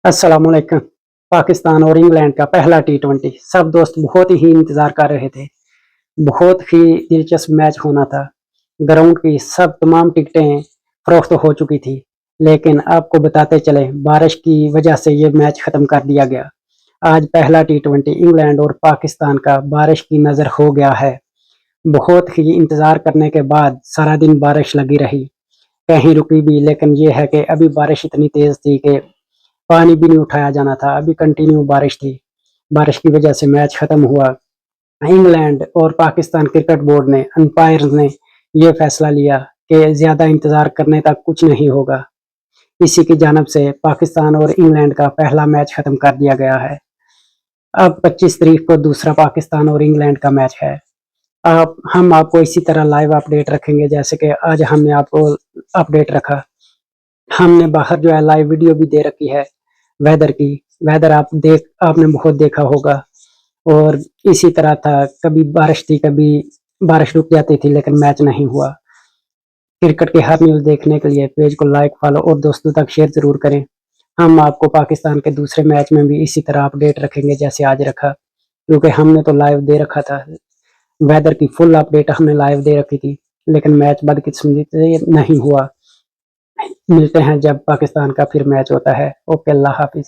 अस्सलाम वालेकुम। पाकिस्तान और इंग्लैंड का पहला टी20 सब दोस्त बहुत ही इंतज़ार कर रहे थे। बहुत ही दिलचस्प मैच होना था। ग्राउंड की सब तमाम टिकटें फ़रोख्त हो चुकी थी, लेकिन आपको बताते चले बारिश की वजह से ये मैच ख़त्म कर दिया गया। आज पहला टी20 इंग्लैंड और पाकिस्तान का बारिश की नज़र हो गया है। बहुत ही इंतज़ार करने के बाद सारा दिन बारिश लगी रही, कहीं रुकी भी, लेकिन ये है कि अभी बारिश इतनी तेज़ थी कि पानी भी नहीं उठाया जाना था। अभी कंटिन्यू बारिश थी। बारिश की वजह से मैच खत्म हुआ। इंग्लैंड और पाकिस्तान क्रिकेट बोर्ड ने, अंपायर्स ने ये फैसला लिया कि ज्यादा इंतजार करने तक कुछ नहीं होगा। इसी की जानब से पाकिस्तान और इंग्लैंड का पहला मैच खत्म कर दिया गया है। अब 25 तारीख को दूसरा पाकिस्तान और इंग्लैंड का मैच है। आप हम आपको इसी तरह लाइव अपडेट रखेंगे, जैसे कि आज हमने आपको अपडेट रखा। हमने बाहर जो है लाइव वीडियो भी दे रखी है वेदर की। वेदर आपने बहुत देखा होगा। और इसी तरह था, कभी बारिश थी, कभी बारिश रुक जाती थी, लेकिन मैच नहीं हुआ। क्रिकेट की हर न्यूज़ देखने के लिए पेज को लाइक, फॉलो और दोस्तों तक शेयर ज़रूर करें। हम आपको पाकिस्तान के दूसरे मैच में भी इसी तरह अपडेट रखेंगे जैसे आज रखा, क्योंकि हमने तो लाइव दे रखा था। वेदर की फुल अपडेट हमने लाइव दे रखी थी, लेकिन मैच बदकिस्मती से नहीं हुआ। मिलते हैं जब पाकिस्तान का फिर मैच होता है। ओके, अल्लाह हाफिज़।